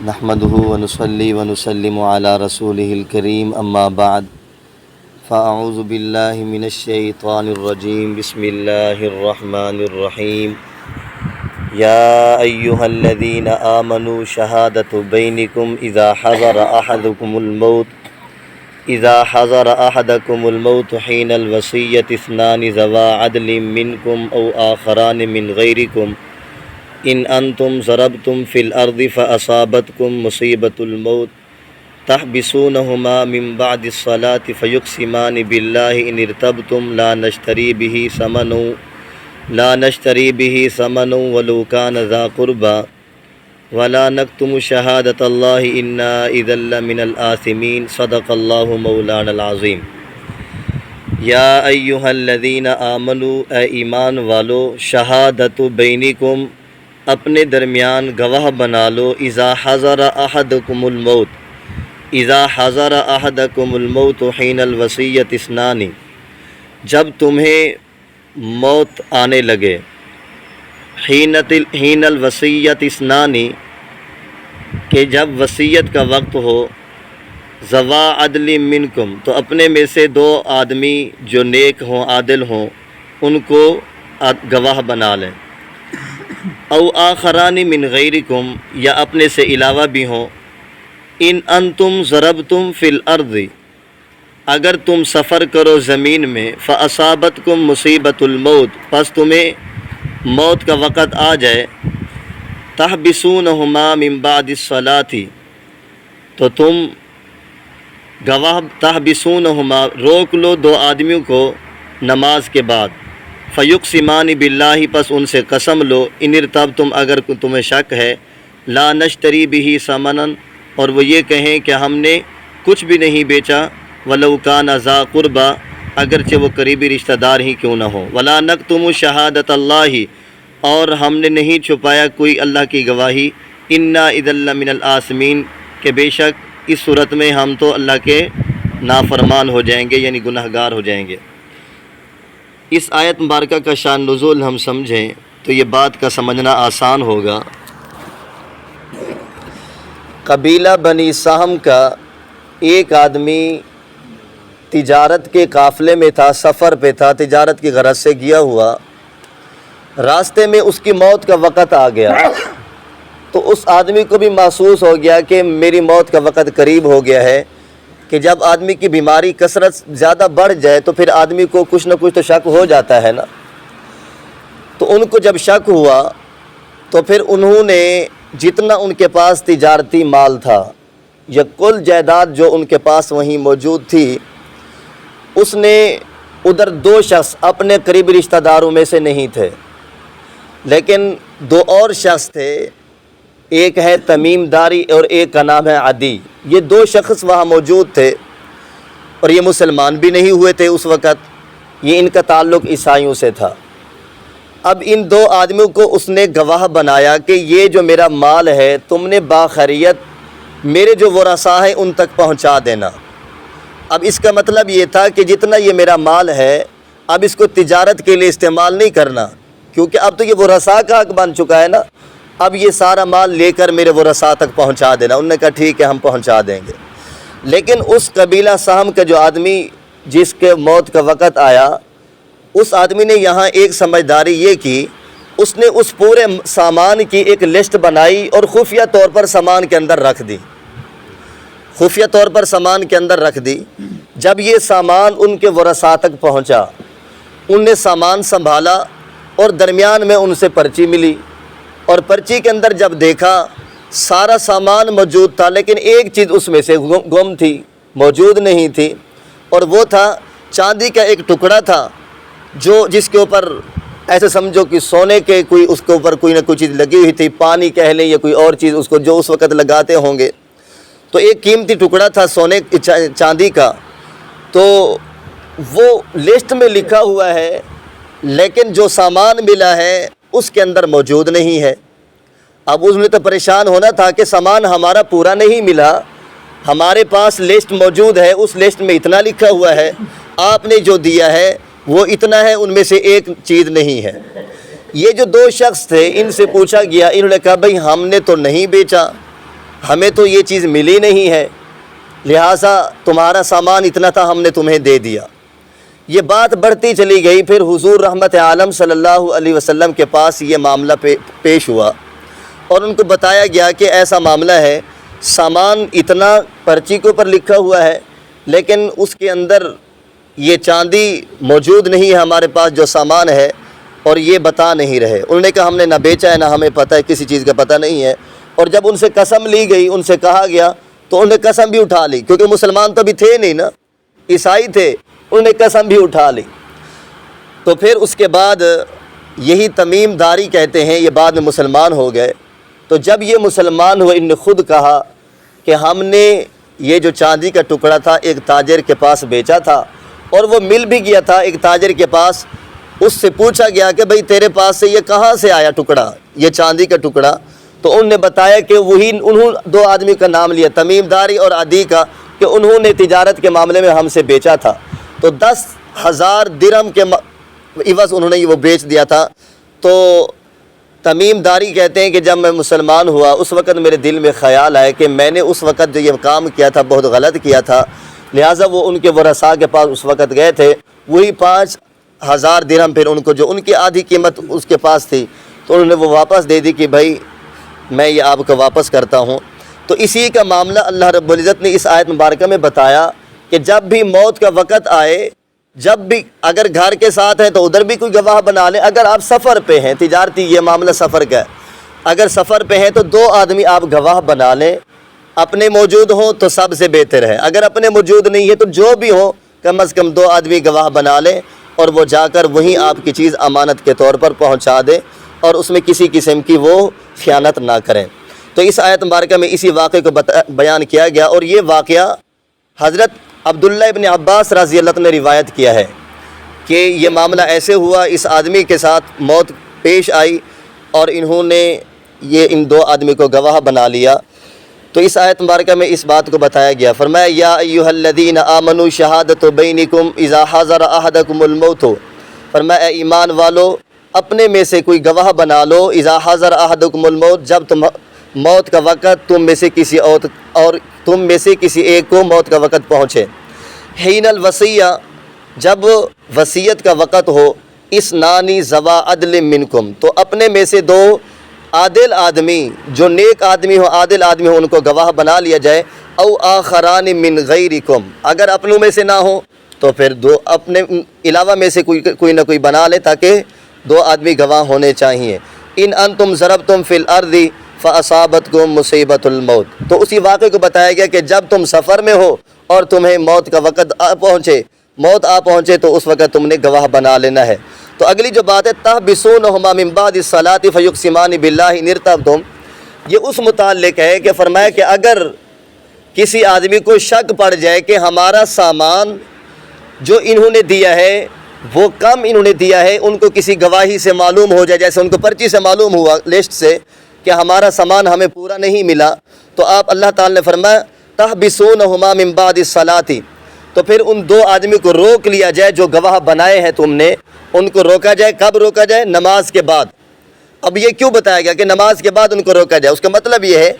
نحمده ونصلي ونسلم على رسوله الكريم اما بعد فاعوذ بالله من الشيطان الرجيم بسم الله الرحمن الرحيم يا ايها الذين آمنوا شهادة بينكم اذا حضر احدكم الموت حين الوصية اثنان ذوا عدل منكم او آخران من غيركم ان انتم ضربتم في الارض فاصابتكم مصيبة الموت تحبسونهما من بعد الصلاة فيقسمان بالله ان ارتبتم لا نشتري به ثمنا ولو كان ذا قربى ولا نكتم شهادة الله انا اذا لمن الآثمين صدق الله مولانا العظیم۔ یا ایہا الذین آمنوا اے ایمان والو، شہادت بینکم اپنے درمیان گواہ بنا لو، اذا حضر احدکم الموت حین الوصیۃ اثنان، جب تمہیں موت آنے لگے، حین الوصیۃ اثنان کہ جب وصیت کا وقت ہو، ذوا عدل منکم تو اپنے میں سے دو آدمی جو نیک ہوں، عادل ہوں، ان کو گواہ بنا لیں، او آخران من غیرکم یا اپنے سے علاوہ بھی ہوں، ان انتم ضربتم فی الارض اگر تم سفر کرو زمین میں، فاصابتکم مصیبۃ الموت پس تمہیں موت کا وقت آ جائے، تحبسونہما من بعد الصلاۃ تو تم گواہ تحبسونہما روک لو دو آدمیوں کو نماز کے بعد، فیقسمان باللہ پس ان سے قسم لو، ان ارتبتم اگر تمہیں شک ہے، لا نشتری بہ ثمنا اور وہ یہ کہیں کہ ہم نے کچھ بھی نہیں بیچا، ولو کان ذا قربى اگرچہ وہ قریبی رشتہ دار ہی کیوں نہ ہو، ولا نکتم شہادت اللہ اور ہم نے نہیں چھپایا کوئی اللہ کی گواہی، انا اذا لمن الآثمین کہ بے شک اس صورت میں ہم تو اللہ کے نافرمان ہو جائیں گے، یعنی گناہگار ہو جائیں گے۔ اس آیت مبارکہ کا شان نزول ہم سمجھیں تو یہ بات کا سمجھنا آسان ہوگا۔ قبیلہ بنی سہم کا ایک آدمی تجارت کے قافلے میں تھا، سفر پہ تھا، تجارت کی غرض سے گیا ہوا، راستے میں اس کی موت کا وقت آ گیا تو اس آدمی کو بھی محسوس ہو گیا کہ میری موت کا وقت قریب ہو گیا ہے، کہ جب آدمی کی بیماری کثرت زیادہ بڑھ جائے تو پھر آدمی کو کچھ نہ کچھ تو شک ہو جاتا ہے نا۔ تو ان کو جب شک ہوا تو پھر انہوں نے جتنا ان کے پاس تجارتی مال تھا یا کل جائیداد جو ان کے پاس وہیں موجود تھی، اس نے ادھر دو شخص اپنے قریبی رشتہ داروں میں سے نہیں تھے لیکن دو اور شخص تھے، ایک ہے تمیم داری اور ایک کا نام ہے عدی، یہ دو شخص وہاں موجود تھے اور یہ مسلمان بھی نہیں ہوئے تھے اس وقت، یہ ان کا تعلق عیسائیوں سے تھا۔ اب ان دو آدمیوں کو اس نے گواہ بنایا کہ یہ جو میرا مال ہے تم نے باخریت میرے جو ورثاء ہیں ان تک پہنچا دینا۔ اب اس کا مطلب یہ تھا کہ جتنا یہ میرا مال ہے اب اس کو تجارت کے لیے استعمال نہیں کرنا، کیونکہ اب تو یہ ورثاء کا حق بن چکا ہے نا، اب یہ سارا مال لے کر میرے ورثاء تک پہنچا دینا۔ انہوں نے کہا ٹھیک ہے ہم پہنچا دیں گے، لیکن اس قبیلہ سہم کا جو آدمی جس کے موت کا وقت آیا، اس آدمی نے یہاں ایک سمجھداری یہ کی، اس نے اس پورے سامان کی ایک لسٹ بنائی اور خفیہ طور پر سامان کے اندر رکھ دی، خفیہ طور پر سامان کے اندر رکھ دی۔ جب یہ سامان ان کے ورثاء تک پہنچا، ان نے سامان سنبھالا اور درمیان میں ان سے پرچی ملی، اور پرچی کے اندر جب دیکھا سارا سامان موجود تھا لیکن ایک چیز اس میں سے گم تھی، موجود نہیں تھی، اور وہ تھا چاندی کا ایک ٹکڑا تھا جو جس کے اوپر ایسے سمجھو کہ سونے کے کوئی اس کے اوپر کوئی نہ کوئی چیز لگی ہوئی تھی، پانی کہہ لیں یا کوئی اور چیز اس کو جو اس وقت لگاتے ہوں گے، تو ایک قیمتی ٹکڑا تھا سونے چاندی کا، تو وہ لسٹ میں لکھا ہوا ہے لیکن جو سامان ملا ہے اس کے اندر موجود نہیں ہے۔ اب اس نے تو پریشان ہونا تھا کہ سامان ہمارا پورا نہیں ملا، ہمارے پاس لسٹ موجود ہے، اس لسٹ میں اتنا لکھا ہوا ہے، آپ نے جو دیا ہے وہ اتنا ہے، ان میں سے ایک چیز نہیں ہے۔ یہ جو دو شخص تھے ان سے پوچھا گیا، انہوں نے کہا بھئی ہم نے تو نہیں بیچا، ہمیں تو یہ چیز ملی نہیں ہے، لہٰذا تمہارا سامان اتنا تھا ہم نے تمہیں دے دیا۔ یہ بات بڑھتی چلی گئی، پھر حضور رحمت عالم صلی اللہ علیہ وسلم کے پاس یہ معاملہ پیش ہوا اور ان کو بتایا گیا کہ ایسا معاملہ ہے، سامان اتنا پرچی کے اوپر لکھا ہوا ہے لیکن اس کے اندر یہ چاندی موجود نہیں ہے ہمارے پاس جو سامان ہے، اور یہ بتا نہیں رہے۔ انہوں نے کہا ہم نے نہ بیچا ہے نہ ہمیں پتہ ہے، کسی چیز کا پتہ نہیں ہے۔ اور جب ان سے قسم لی گئی، ان سے کہا گیا تو انہوں نے قسم بھی اٹھا لی، کیونکہ مسلمان تو ابھی تھے نہیں نا، عیسائی تھے، انہوں نے قسم بھی اٹھا لی۔ تو پھر اس کے بعد یہی تمیم داری کہتے ہیں، یہ بعد میں مسلمان ہو گئے۔ تو جب یہ مسلمان ہوئے، ان نے خود کہا کہ ہم نے یہ جو چاندی کا ٹکڑا تھا ایک تاجر کے پاس بیچا تھا، اور وہ مل بھی گیا تھا ایک تاجر کے پاس۔ اس سے پوچھا گیا کہ بھئی تیرے پاس سے یہ کہاں سے آیا ٹکڑا، یہ چاندی کا ٹکڑا؟ تو انہوں نے بتایا کہ انہوں دو آدمی کا نام لیا، تمیم داری اور عدی کا، کہ انہوں نے تجارت کے معاملے میں ہم سے بیچا تھا۔ تو 10,000 درہم کے عوض انہوں نے وہ بیچ دیا تھا۔ تو تمیم داری کہتے ہیں کہ جب میں مسلمان ہوا اس وقت میرے دل میں خیال آیا کہ میں نے اس وقت جو یہ کام کیا تھا بہت غلط کیا تھا، لہٰذا وہ ان کے ورثاء کے پاس اس وقت گئے تھے، وہی 5,000 درہم پھر ان کو جو ان کی آدھی قیمت اس کے پاس تھی تو انہوں نے وہ واپس دے دی کہ بھائی میں یہ آپ کو واپس کرتا ہوں۔ تو اسی کا معاملہ اللہ رب العزت نے اس آیت مبارکہ میں بتایا کہ جب بھی موت کا وقت آئے، جب بھی اگر گھر کے ساتھ ہیں تو ادھر بھی کوئی گواہ بنا لیں، اگر آپ سفر پہ ہیں، تجارتی یہ معاملہ سفر کا ہے، اگر سفر پہ ہیں تو 2 آدمی آپ گواہ بنا لیں، اپنے موجود ہوں تو سب سے بہتر ہے، اگر اپنے موجود نہیں ہے تو جو بھی ہو کم از کم 2 آدمی گواہ بنا لیں، اور وہ جا کر وہیں آپ کی چیز امانت کے طور پر پہنچا دیں اور اس میں کسی قسم کی وہ خیانت نہ کریں۔ تو اس آیت مبارکہ میں اسی واقعے کو بیان کیا گیا، اور یہ واقعہ حضرت عبداللہ ابن عباس رضی اللہ عنہ نے روایت کیا ہے کہ یہ معاملہ ایسے ہوا، اس آدمی کے ساتھ موت پیش آئی اور انہوں نے ان 2 آدمی کو گواہ بنا لیا۔ تو اس آیت مبارکہ میں اس بات کو بتایا گیا، فرمایا یا ایھا الذین آمنوا شہادۃ بینکم اذا حضر احدکم الموت، فرمایا اے ایمان والو اپنے میں سے کوئی گواہ بنا لو، اذا حضر احدکم الموت، جب موت کا وقت تم میں سے کسی ایک کو موت کا وقت پہنچے، حین الوصیہ، جب وصیت کا وقت ہو، اثنان ذوا عدل منکم، تو اپنے میں سے 2 عادل آدمی، جو نیک آدمی ہو، عادل آدمی ہو، ان کو گواہ بنا لیا جائے، او آخران من غیرکم، اگر اپنوں میں سے نہ ہو تو پھر 2 اپنے علاوہ میں سے کوئی نہ کوئی بنا لے، تاکہ 2 آدمی گواہ ہونے چاہیے۔ ان انتم ضربتم فی الارض فاصابتکم مصیبۃ الموت، تو اسی واقعے کو بتایا گیا کہ جب تم سفر میں ہو اور تمہیں موت کا وقت موت آ پہنچے تو اس وقت تم نے گواہ بنا لینا ہے۔ تو اگلی جو بات ہے تحبسونہما من بعد الصلاۃ فیقسمان باللہ ان ارتبتم، یہ اس متعلق ہے کہ فرمایا کہ اگر کسی آدمی کو شک پڑ جائے کہ ہمارا سامان جو انہوں نے دیا ہے وہ کم انہوں نے دیا ہے، ان کو کسی گواہی سے معلوم ہو جائے، جیسے ان کو پرچی سے معلوم ہوا لسٹ سے کہ ہمارا سامان ہمیں پورا نہیں ملا، تو آپ اللہ تعالی نے فرمایا تحبسونہما من بعد الصلاۃ، تو پھر ان 2 آدمی کو روک لیا جائے جو گواہ بنائے ہیں تم نے، ان کو روکا جائے۔ کب روکا جائے؟ نماز کے بعد۔ اب یہ کیوں بتایا گیا کہ نماز کے بعد ان کو روکا جائے؟ اس کا مطلب یہ ہے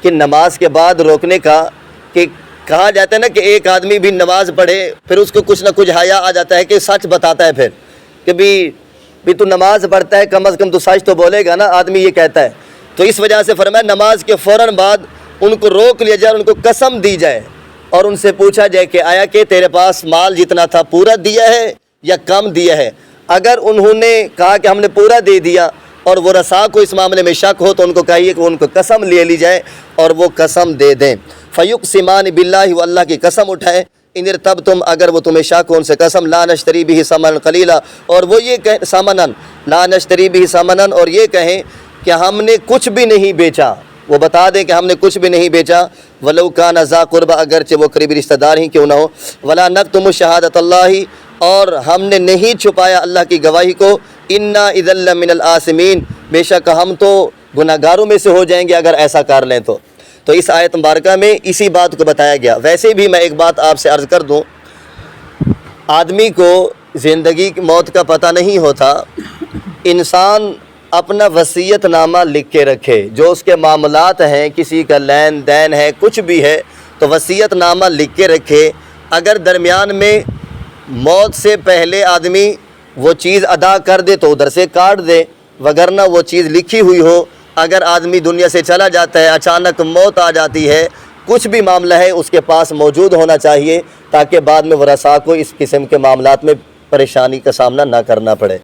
کہ نماز کے بعد روکنے کا، کہ کہا جاتا ہے نا کہ ایک آدمی بھی نماز پڑھے پھر اس کو کچھ نہ کچھ حیا آ جاتا ہے کہ سچ بتاتا ہے، پھر کہ بھی تو نماز پڑھتا ہے، کم از کم تو سچ تو بولے گا نا، آدمی یہ کہتا ہے۔ تو اس وجہ سے فرمایا نماز کے فوراً بعد ان کو روک لیا جائے، ان کو قسم دی جائے اور ان سے پوچھا جائے کہ آیا کہ تیرے پاس مال جتنا تھا پورا دیا ہے یا کم دیا ہے؟ اگر انہوں نے کہا کہ ہم نے پورا دے دیا اور وہ ورثاء کو اس معاملے میں شک ہو تو ان کو کہیے کہ ان کو قسم لے لی جائے اور وہ قسم دے دیں۔ فیقسمان باللہ، وہ اللہ کی قسم اٹھائے، ان ارتبتم، اگر وہ تمہیں شک ہو ان سے قسم، لا نشتری بہ ثمنا قلیلا، اور وہ یہ کہیں ثمنا لا نشتری بہ ثمنا، اور یہ کہیں کہ ہم نے کچھ بھی نہیں بیچا، وہ بتا دیں کہ ہم نے کچھ بھی نہیں بیچا، ولو کان ذا قربى، اگرچہ وہ قریبی رشتہ دار ہی کیوں نہ ہو، ولا نکتم شہادۃ اللہ، اور ہم نے نہیں چھپایا اللہ کی گواہی کو، انا اذا لمن الآثمین، بے شک ہم تو گناہ گاروں میں سے ہو جائیں گے اگر ایسا کر لیں تو اس آیت مبارکہ میں اسی بات کو بتایا گیا۔ ویسے بھی میں ایک بات آپ سے عرض کر دوں، آدمی کو زندگی کی موت کا پتہ نہیں ہوتا، انسان اپنا وصیت نامہ لکھ کے رکھے، جو اس کے معاملات ہیں، کسی کا لین دین ہے، کچھ بھی ہے تو وصیت نامہ لکھ کے رکھے۔ اگر درمیان میں موت سے پہلے آدمی وہ چیز ادا کر دے تو ادھر سے کاٹ دے، وگرنہ وہ چیز لکھی ہوئی ہو۔ اگر آدمی دنیا سے چلا جاتا ہے، اچانک موت آ جاتی ہے، کچھ بھی معاملہ ہے اس کے پاس موجود ہونا چاہیے، تاکہ بعد میں ورثاء کو اس قسم کے معاملات میں پریشانی کا سامنا نہ کرنا پڑے۔